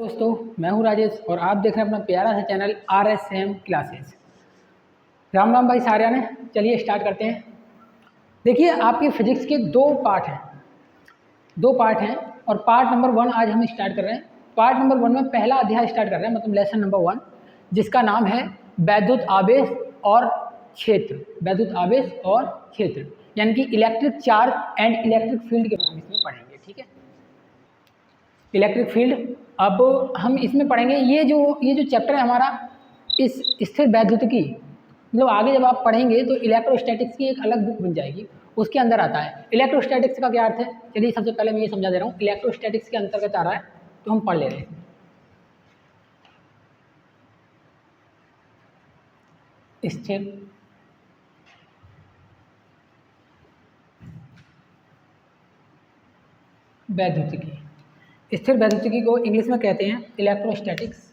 दोस्तों, मैं हूं राजेश और आप देख रहे हैं अपना प्यारा सा channel RSM classes. Ram Ram भाई साਰਿਆਂ ने। चलिए स्टार्ट करते हैं। देखिए, आपके फिजिक्स के दो पार्ट हैं और पार्ट नंबर 1 आज हम स्टार्ट कर रहे हैं। पार्ट नंबर 1 में पहला अध्याय स्टार्ट कर रहे हैं, मतलब लेसन नंबर 1, जिसका नाम है वैद्युत आवेश और क्षेत्र। वैद्युत आवेश और क्षेत्र यानी कि electric charge and electric field के बारे में इसमें पढ़ेंगे। ठीक है, इलेक्ट्रिक फील्ड अब हम इसमें पढ़ेंगे। ये जो चैप्टर है हमारा, इस स्थिर वैद्युतिकी, मतलब आगे जब आप पढ़ेंगे तो इलेक्ट्रोस्टैटिक्स की एक अलग बुक बन जाएगी, उसके अंदर आता है। इलेक्ट्रोस्टैटिक्स का क्या अर्थ है, चलिए सबसे पहले मैं ये समझा दे रहा हूँ। इलेक्ट्रोस्टैटिक्स के अंतर्गत आ रहा है, तो हम पढ़ ले रहे हैं। स्थिर वैद्युतिकी, स्थिर वैद्युतिकी को इंग्लिश में कहते हैं इलेक्ट्रोस्टैटिक्स।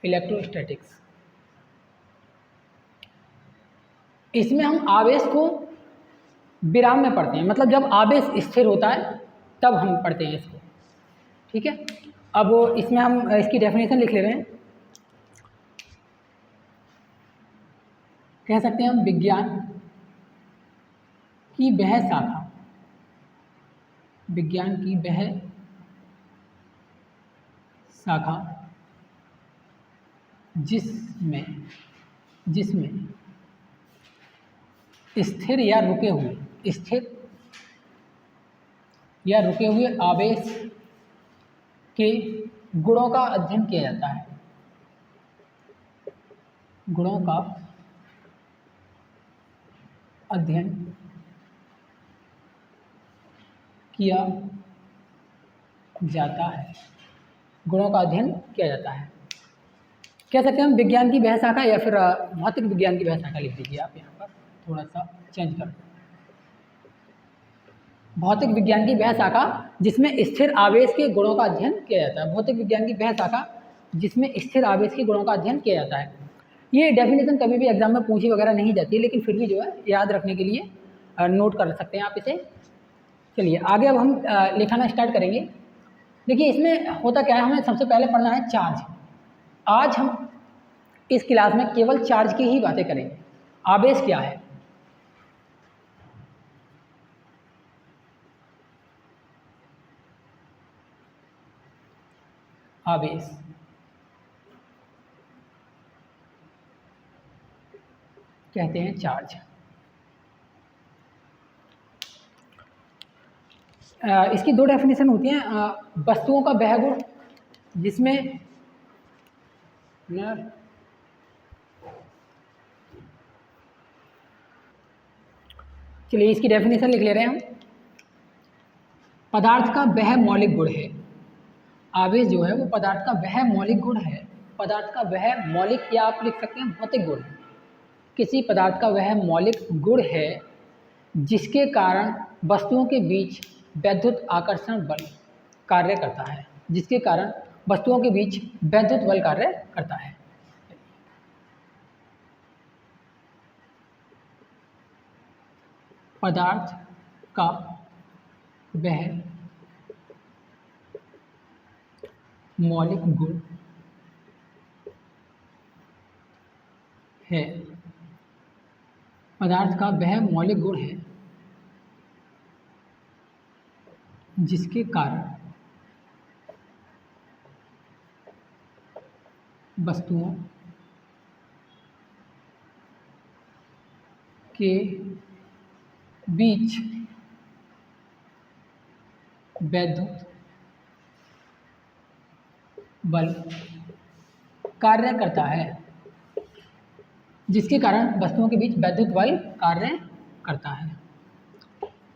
इलेक्ट्रोस्टैटिक्स। इसमें हम आवेश को विराम में पढ़ते हैं, मतलब जब आवेश स्थिर होता है तब हम पढ़ते हैं इसको। ठीक है, अब इसमें हम इसकी डेफिनेशन लिख ले रहे हैं। कह सकते हैं हम विज्ञान की वह शाखा, विज्ञान की वह शाखा जिसमें स्थिर या रुके हुए आवेश के गुणों का अध्ययन किया जाता है। गुणों का अध्ययन किया जाता है। गुणों का अध्ययन किया जाता है। कह सकते हैं हम विज्ञान की वह शाखा, या फिर भौतिक विज्ञान की वह शाखा लिख दीजिए आप यहाँ पर, थोड़ा सा चेंज कर दो। भौतिक विज्ञान की वह शाखा जिसमें स्थिर आवेश के गुणों का अध्ययन किया जाता है। भौतिक विज्ञान की वह शाखा जिसमें स्थिर आवेश के गुणों का अध्ययन किया जाता है। ये डेफिनेशन कभी भी एग्जाम में पूछी वगैरह नहीं जाती है, लेकिन फिर भी जो है याद रखने के लिए नोट कर सकते हैं आप इसे। चलिए आगे अब हम लिखाना स्टार्ट करेंगे। देखिए, इसमें होता क्या है, हमें सबसे पहले पढ़ना है चार्ज। आज हम इस क्लास में केवल चार्ज की ही बातें करेंगे। आवेश क्या है, आवेश कहते हैं चार्ज। इसकी दो डेफिनेशन होती हैं। वस्तुओं का वह गुण जिसमें चलिए इसकी डेफिनेशन लिख ले रहे हैं हम। पदार्थ का वह मौलिक गुण है। आवेश जो है वो पदार्थ का वह मौलिक गुण है। पदार्थ का वह मौलिक, या आप लिख सकते हैं भौतिक गुण। किसी पदार्थ का वह मौलिक गुण है जिसके कारण वस्तुओं के बीच वैद्युत आकर्षण बल कार्य करता है। जिसके कारण वस्तुओं के बीच वैद्युत बल कार्य करता है। पदार्थ का वह मौलिक गुण है। पदार्थ का वह मौलिक गुण है जिसके कारण वस्तुओं के बीच वैद्युत बल कार्य करता है। जिसके कारण वस्तुओं के बीच वैद्युत बल कार्य करता है।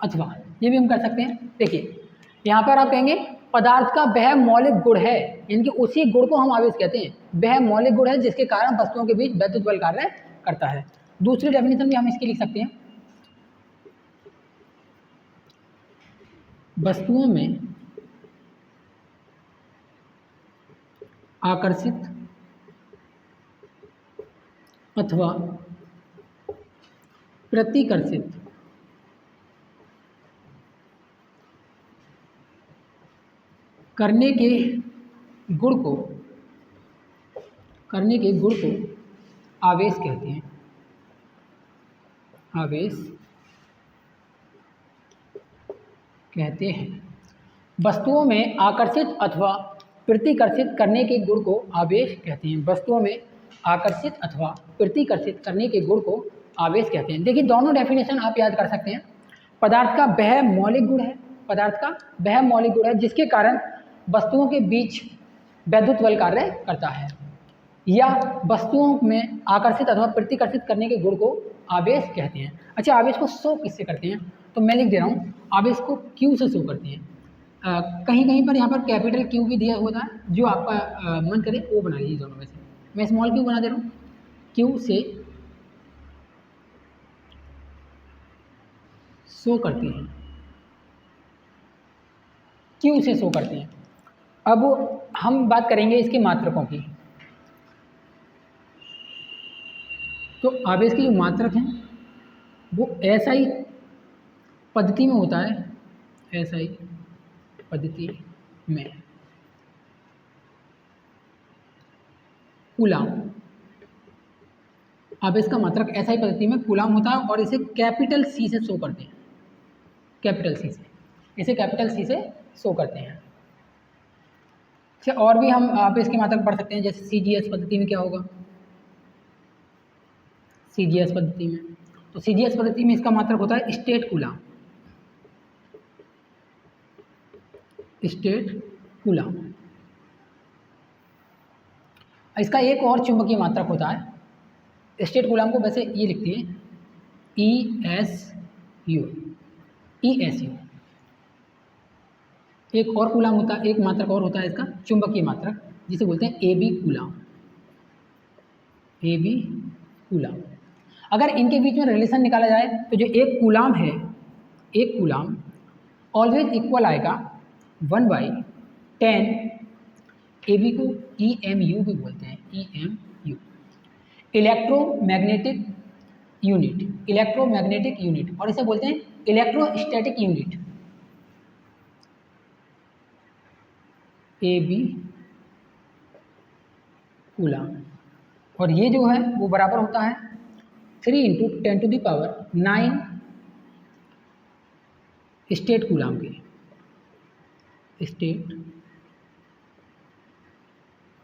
अथवा ये भी हम कर सकते हैं। देखिए, यहाँ पर आप कहेंगे पदार्थ का वह मौलिक गुण है, इनके उसी गुण को हम आवेश कहते हैं। वह मौलिक गुण है जिसके कारण वस्तुओं के बीच वैद्युत बल कार्य करता है। दूसरी डेफिनेशन भी हम इसकी लिख सकते हैं। वस्तुओं में आकर्षित अथवा प्रतिकर्षित करने के गुण को आवेश कहते हैं। आवेश कहते हैं। वस्तुओं में आकर्षित अथवा प्रतिकर्षित करने के गुण को आवेश कहते हैं। वस्तुओं में आकर्षित अथवा प्रतिकर्षित करने के गुण को आवेश कहते हैं। देखिए दोनों डेफिनेशन आप याद कर सकते हैं। पदार्थ का वह मौलिक गुण है, पदार्थ का वह मौलिक गुण है जिसके कारण वस्तुओं के बीच वैद्युत बल कार्य करता है, या वस्तुओं में आकर्षित अथवा प्रतिकर्षित करने के गुण को आवेश कहते हैं। अच्छा, आवेश को शो किससे करते हैं? तो मैं लिख दे रहा हूँ, आवेश को क्यू से शो करते हैं। कहीं कहीं पर यहाँ पर कैपिटल क्यू भी दिया होता है, जो आपका मन करे वो बना लीजिए दोनों में से। मैं स्मॉल क्यू बना दे रहा हूँ। क्यू से शो करते हैं, क्यू से शो करते हैं। अब हम बात करेंगे इसके मात्रकों की। तो आवेश के जो मात्रक हैं वो एसआई पद्धति में होता है। एसआई पद्धति में कूलाम, आवेश का मात्रक एसआई पद्धति में कूलाम होता है और इसे कैपिटल सी से शो करते हैं। कैपिटल सी से, इसे कैपिटल सी से शो करते हैं। अच्छा, और भी हम आवेश के मात्रक पढ़ सकते हैं, जैसे सीजीएस पद्धति में क्या होगा। सीजीएस पद्धति में, तो सीजीएस पद्धति में इसका मात्रक होता है स्टेट कूलाम। State coulomb. इसका एक और चुंबकीय मात्रक होता है। स्टेट कूलाम को वैसे ये लिखते हैं ESU। ESU। एक और कूलाम होता है, एक मात्रक और होता है इसका चुंबकीय मात्रक, जिसे बोलते हैं AB कूलाम। AB coulomb. अगर इनके बीच में रिलेशन निकाला जाए तो जो एक कूलाम है, एक कूलाम ऑलवेज इक्वल आएगा 1/10 AB को EMU भी बोलते हैं। EMU electromagnetic unit. Electromagnetic unit, और इसे बोलते हैं इलेक्ट्रोस्टैटिक यूनिट। AB coulomb. और ये जो है वो बराबर होता है 3 × 10⁹ स्टेट कूलाम के। स्टेट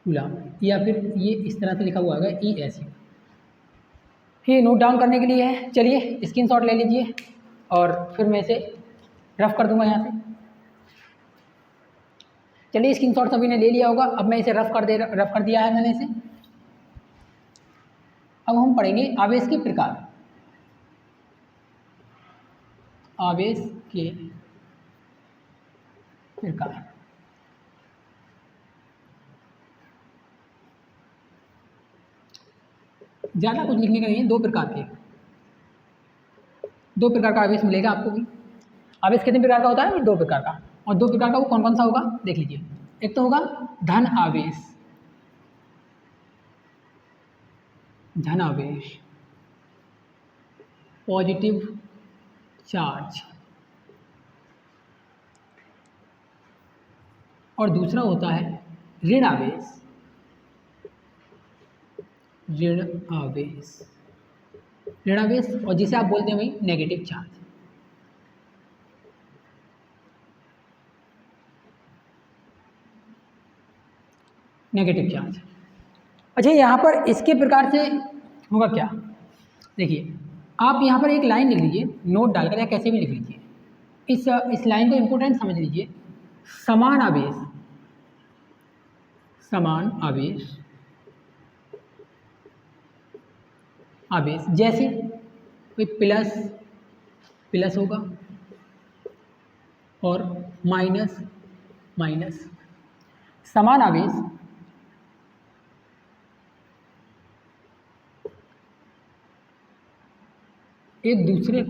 कूलाम, या फिर ये इस तरह से लिखा हुआ है ESU। ये नोट डाउन करने के लिए है। चलिए स्क्रीनशॉट ले लीजिए और फिर मैं इसे रफ कर दूंगा यहाँ से। चलिए स्क्रीनशॉट सभी ने ले लिया होगा। अब मैं इसे रफ कर दिया है मैंने इसे। अब हम पढ़ेंगे आवेश के प्रकार। आवेश के प्रकार। ज़्यादा कुछ लिखने का नहीं है, दो प्रकार का आवेश मिलेगा आपको भी। आवेश कितने प्रकार का होता है? 2 प्रकार का। और 2 प्रकार का वो कौन कौन सा होगा देख लीजिए। एक तो होगा धन आवेश। धन आवेश, पॉजिटिव चार्ज। और दूसरा होता है ऋण आवेश। ऋण आवेश, ऋण आवेश, और जिसे आप बोलते हैं भाई नेगेटिव चार्ज। Negative charge. अच्छा, यहाँ पर इसके प्रकार से होगा क्या, देखिए आप यहाँ पर एक लाइन लिख लीजिए, नोट डालकर या कैसे भी लिख लीजिए। इस लाइन को इम्पोर्टेंट समझ लीजिए। समान आवेश, समान आवेश, आवेश जैसे कोई प्लस प्लस होगा और माइनस माइनस। समान आवेश एक दूसरे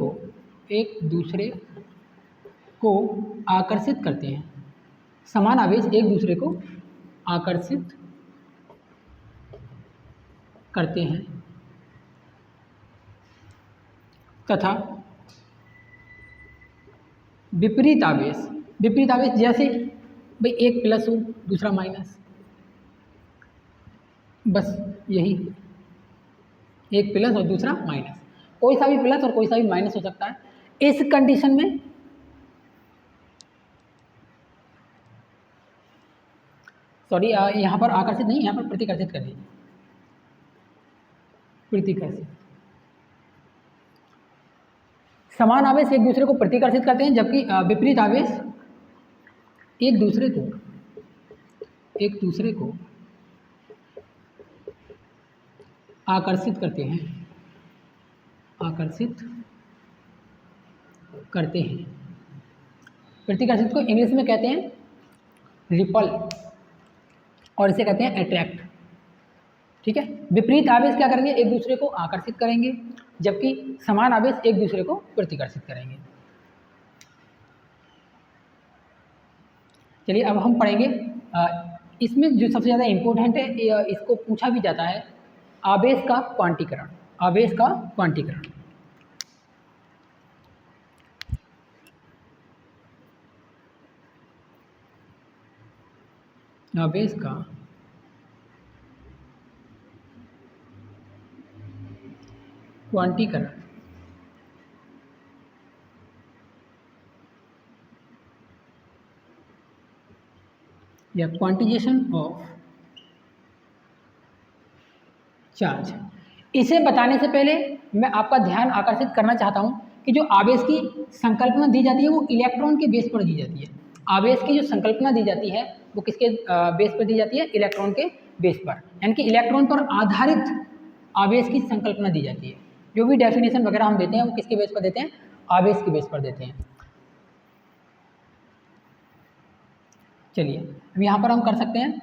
को आकर्षित करते हैं। समान आवेश एक दूसरे को आकर्षित करते हैं तथा विपरीत आवेश। विपरीत आवेश जैसे भाई एक प्लस हो दूसरा माइनस, बस यही, एक प्लस और दूसरा माइनस, कोई सा भी प्लस और कोई सा भी माइनस हो सकता है। इस कंडीशन में सॉरी यहाँ पर आकर्षित नहीं, यहाँ पर प्रतिकर्षित कर दीजिए, प्रतिकर्षित। समान आवेश एक दूसरे को प्रतिकर्षित करते हैं, जबकि विपरीत आवेश एक दूसरे को आकर्षित करते हैं, आकर्षित करते हैं। प्रतिकर्षित को इंग्लिश में कहते हैं रिपल और इसे कहते हैं अट्रैक्ट। ठीक है, विपरीत आवेश क्या करेंगे, एक दूसरे को आकर्षित करेंगे, जबकि समान आवेश एक दूसरे को प्रतिकर्षित करेंगे। चलिए अब हम पढ़ेंगे, इसमें जो सबसे ज़्यादा इम्पोर्टेंट है, इसको पूछा भी जाता है, आवेश का क्वांटीकरण। आवेश का क्वांटीकरण, आवेश का क्वांटीकरण। या क्वांटिजेशन ऑफ चार्ज। इसे बताने से पहले मैं आपका ध्यान आकर्षित करना चाहता हूं कि जो आवेश की संकल्पना दी जाती है वो इलेक्ट्रॉन के बेस पर दी जाती है। आवेश की जो संकल्पना दी जाती है वो किसके बेस पर दी जाती है, इलेक्ट्रॉन के बेस पर, यानी कि इलेक्ट्रॉन पर आधारित आवेश की संकल्पना दी जाती है। जो भी डेफिनेशन वगैरह हम देते हैं वो किसके बेस पर देते हैं, आवेश के बेस पर देते हैं। चलिए अब यहाँ पर हम कर सकते हैं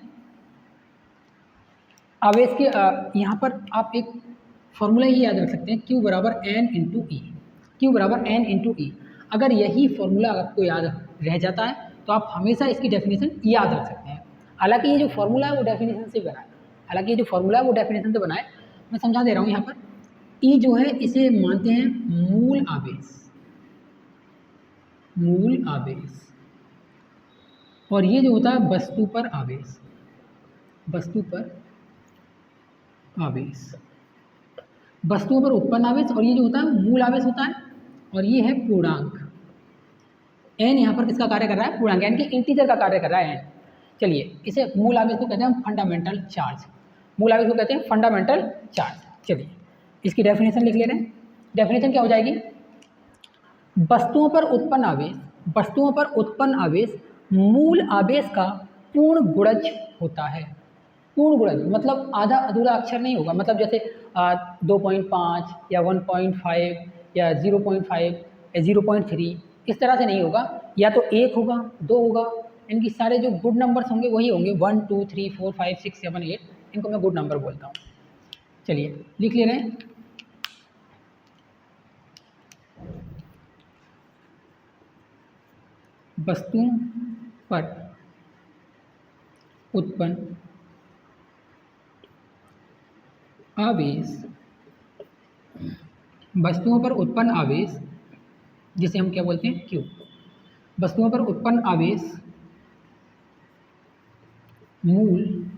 आवेश के, यहाँ पर आप एक फॉर्मूला ही याद रख सकते हैं, Q बराबर N इंटू ई। Q बराबर N इंटू ई। अगर यही फॉर्मूला आपको याद रह जाता है तो आप हमेशा इसकी डेफिनेशन याद रख सकते हैं। हालांकि ये जो फॉर्मूला है वो डेफिनेशन से बना है, हालांकि ये जो फॉर्मूला है वो डेफिनेशन से बना है। मैं समझा दे रहा हूँ यहाँ पर, ई जो है इसे मानते हैं मूल आवेश, मूल आवेश, और ये जो होता है वस्तु पर आवेश, वस्तु पर आवेश, वस्तुओं पर उत्पन्न आवेश, और ये जो होता है मूल आवेश होता है, और ये है पूर्णांक। एन यहाँ पर किसका कार्य कर रहा है, पूर्णांक, यानी कि इंटीजर का कार्य कर रहा है एन। चलिए इसे मूल आवेश को कहते हैं फंडामेंटल चार्ज, मूल आवेश को कहते हैं फंडामेंटल चार्ज। चलिए इसकी डेफिनेशन लिख ले रहे हैं। डेफिनेशन क्या हो जाएगी, वस्तुओं पर उत्पन्न आवेश, वस्तुओं पर उत्पन्न आवेश मूल आवेश का पूर्ण गुणज होता है। पूर्ण गुणज मतलब आधा अधूरा अक्षर नहीं होगा, मतलब जैसे 2.5 या 1.5 या 0.5 या 0.3 इस तरह से नहीं होगा, या तो 1 होगा 2 होगा, इनकी सारे जो गुड नंबर्स होंगे वही होंगे 1 2 3 4 5 6 7 8, इनको मैं गुड नंबर बोलता हूँ। चलिए लिख ले रहे हैं, वस्तुओं पर उत्पन्न आवेश, वस्तुओं पर उत्पन्न आवेश जिसे हम क्या बोलते हैं, क्यू। वस्तुओं पर उत्पन्न आवेश मूल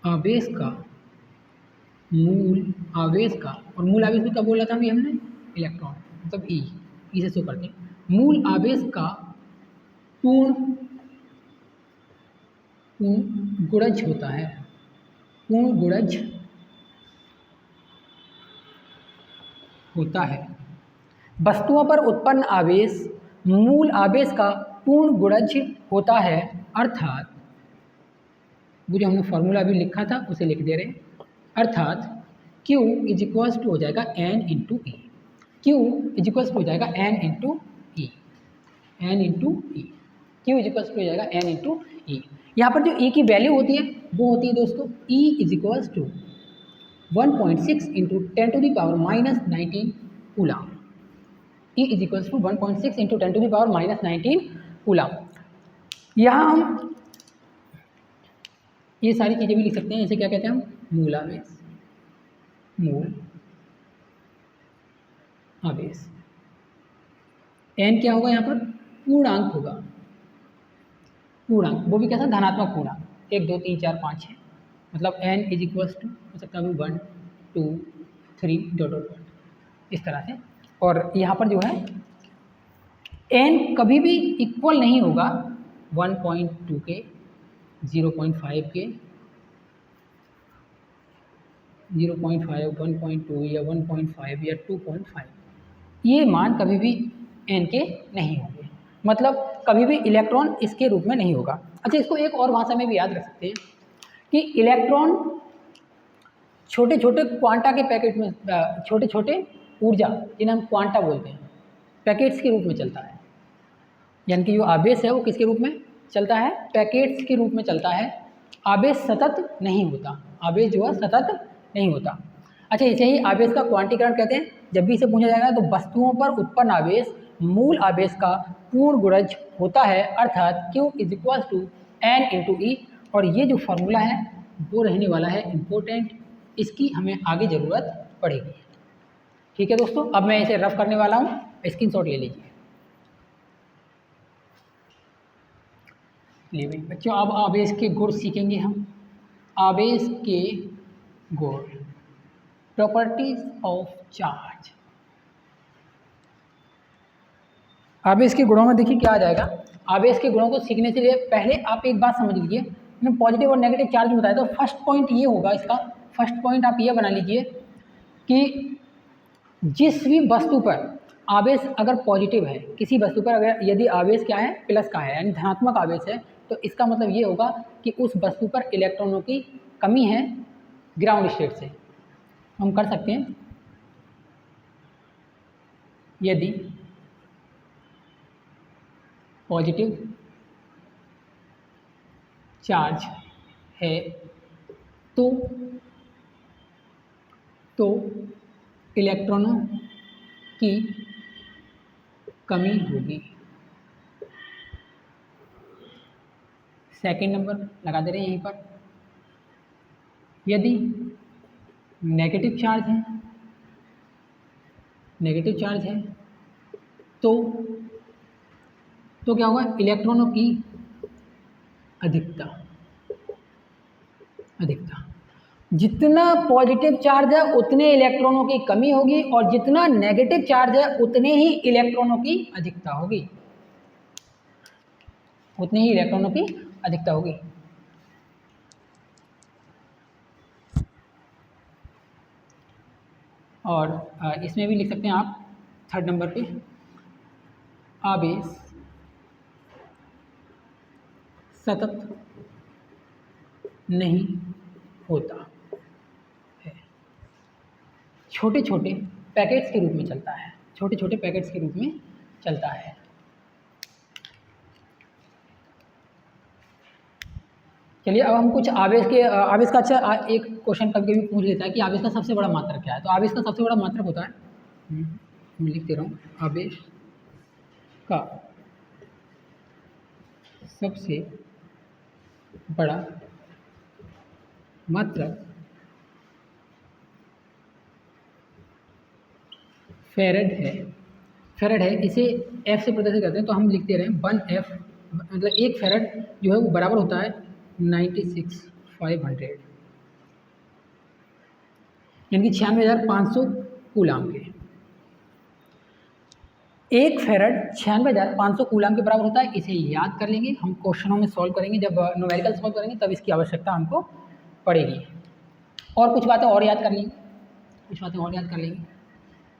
आवेश का, मूल आवेश का, और मूल आवेश को क्या बोला था अभी हमने, इलेक्ट्रॉन, मतलब ई से शो करते हैं। मूल आवेश का पूर्ण गुणज होता है, पूर्ण गुणज होता है। वस्तुओं पर उत्पन्न आवेश मूल आवेश का पूर्ण गुणज होता है, अर्थात वो जो हमने फॉर्मूला अभी लिखा था उसे लिख दे रहे हैं, अर्थात Q इज इक्वल्स टू हो जाएगा N into E. Q is equals to हो जाएगा N into E, N into E. Q is equals to हो जाएगा N इंटू ई। यहाँ पर जो E की वैल्यू होती है वो होती है दोस्तों E is equals to 1.6 into 10 to the power minus 19 coulomb. E is equals to 1.6 into 10 to the power minus 19 coulomb. यहाँ हम ये सारी चीज़ें भी लिख सकते हैं, इसे क्या कहते हैं हम, मूल आवेश, मूल आवेश। n क्या होगा यहाँ पर? पूर्णांक होगा, पूर्णांक, वो भी कैसा? धनात्मक पूर्णांक, 1 2 3 4 5 6, मतलब n इज इक्वल्स टू हो सकता है 1 2 3 डॉट डॉट डॉट इस तरह से। और यहाँ पर जो है n कभी भी इक्वल नहीं होगा 1.2 के, 0.5 के, 0.5, 1.2 या 1.5 या 2.5, ये मान कभी भी n के नहीं होंगे, मतलब कभी भी इलेक्ट्रॉन इसके रूप में नहीं होगा। अच्छा, इसको एक और भाषा में भी याद रख सकते हैं कि इलेक्ट्रॉन छोटे छोटे क्वांटा के पैकेट में, छोटे छोटे ऊर्जा जिन्हें हम क्वांटा बोलते हैं, पैकेट्स के रूप में चलता है। यानी कि जो आवेश है वो किसके रूप में चलता है? पैकेट्स के रूप में चलता है। आवेश सतत नहीं होता, आवेश जो है सतत नहीं होता। अच्छा, इसे ही आवेश का क्वांटीकरण कहते हैं। जब भी इसे पूछा जाएगा तो वस्तुओं पर उत्पन्न आवेश मूल आवेश का पूर्ण गुणज होता है, अर्थात Q is equal to N into e. और ये जो फॉर्मूला है वो रहने वाला है इम्पोर्टेंट, इसकी हमें आगे ज़रूरत पड़ेगी। ठीक है दोस्तों, अब मैं इसे रफ करने वाला हूँ, स्क्रीनशॉट ले लीजिए। ले भाई बच्चों, अब आवेश के गुण सीखेंगे हम। आवेश के गुण, प्रॉपर्टीज ऑफ चार्ज। आवेश के गुणों में देखिए क्या आ जाएगा। आवेश के गुणों को सीखने से लिए पहले आप एक बात समझ लीजिए, मैंने पॉजिटिव और नेगेटिव चार्ज में बताया। तो फर्स्ट पॉइंट ये होगा इसका, फर्स्ट पॉइंट आप ये बना लीजिए कि जिस भी वस्तु पर आवेश अगर पॉजिटिव है, किसी वस्तु पर अगर यदि आवेश क्या है? प्लस का है, यानी धनात्मक आवेश है, तो इसका मतलब ये होगा कि उस वस्तु पर इलेक्ट्रॉनों की कमी है ग्राउंड स्टेट से। हम कर सकते हैं, यदि पॉजिटिव चार्ज है तो इलेक्ट्रॉनों की कमी होगी। सेकंड नंबर लगा दे रहे हैं यहीं पर, यदि नेगेटिव चार्ज है, नेगेटिव चार्ज है तो क्या होगा? इलेक्ट्रॉनों की अधिकता, अधिकता, जितना पॉजिटिव चार्ज है उतने इलेक्ट्रॉनों की कमी होगी, और जितना नेगेटिव चार्ज है उतने ही इलेक्ट्रॉनों की अधिकता होगी, उतने ही इलेक्ट्रॉनों की अधिकता होगी। और इसमें भी लिख सकते हैं आप थर्ड नंबर पे, आवेश सतत नहीं होता है, छोटे छोटे पैकेट्स के रूप में चलता है, छोटे छोटे पैकेट्स के रूप में चलता है। चलिए, अब हम कुछ आवेश के, आवेश का, अच्छा एक क्वेश्चन कभी कभी पूछ लेता है कि आवेश का सबसे बड़ा मात्रक क्या है। तो आवेश का सबसे बड़ा मात्रक होता है, मैं लिख दे रहा हूँ, आवेश का सबसे बड़ा मात्रक फेरेड है। फेरेड है, इसे F से प्रदर्शित करते हैं, तो हम लिखते रहे 1F, मतलब 1 फेरेड जो है वो बराबर होता है 96,500, यानी कि 96,500 कूलाम के। 1 फेरेड 96,500 कूलाम के बराबर होता है। इसे याद कर लेंगे, हम क्वेश्चनों में सॉल्व करेंगे, जब न्यूमेरिकल सॉल्व करेंगे तब इसकी आवश्यकता हमको पड़ेगी। और कुछ बातें और याद कर लेंगे, कुछ बातें और याद कर लेंगे।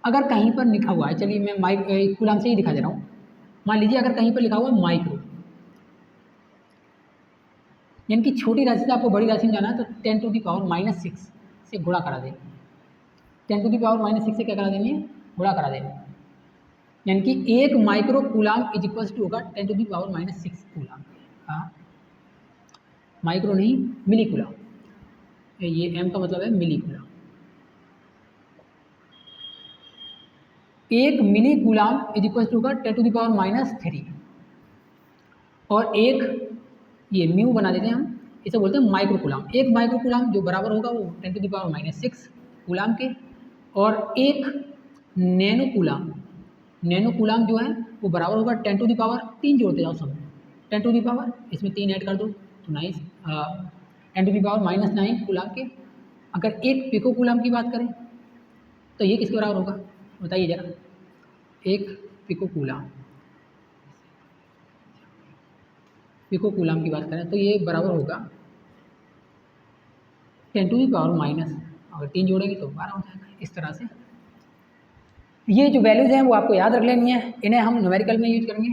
अगर कहीं पर लिखा हुआ है, चलिए मैं कूलाम से ही दिखा दे रहा हूँ, मान लीजिए अगर कहीं पर लिखा हुआ है माइक्रो, यानी कि छोटी राशि से आपको बड़ी राशि में जाना है, तो 10⁻⁻6 से गुणा करा देंगे। 10⁻⁻6 से क्या करा देंगे? गुणा करा देंगे, यानी कि 1 micro coulomb is equals to होगा 10⁻⁻6 कूलाम। हाँ, माइक्रो नहीं, मिली कूलाम, ये m का मतलब है milli coulomb. 1 milli coulomb is equals to होगा 10⁻⁻3, और एक ये म्यू बना देते हैं हम, इसे बोलते हैं माइक्रो कूलाम। 1 माइक्रो कूलाम जो बराबर होगा वो 10⁻⁻6 कूलाम के, और 1 नैनो कूलाम, नैनो कूलाम जो है वो बराबर होगा 10⁻3 जोड़ते जाओ सब, 10⁻, इसमें 3 ऐड कर दो तो 9, 10⁻⁻9 कूलाम के। अगर 1 पिको कूलाम की बात करें तो ये किसके बराबर होगा बताइए ज़रा। 1 पिको कूलाम, पिको कूलाम की बात करें तो ये बराबर होगा 10⁻⁻, अगर 3 जोड़ेंगे तो 12 हो जाएगा। इस तरह से ये जो वैल्यूज़ हैं वो आपको याद रख लेनी है, इन्हें हम न्यूमेरिकल में यूज करेंगे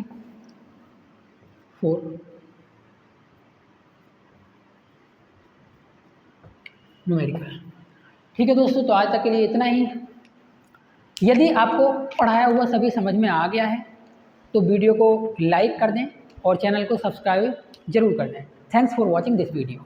4 न्यूमेरिकल। ठीक है दोस्तों, तो आज तक के लिए इतना ही। यदि आपको पढ़ाया हुआ सभी समझ में आ गया है तो वीडियो को लाइक कर दें और चैनल को सब्सक्राइब जरूर कर दें। Thanks for watching this video.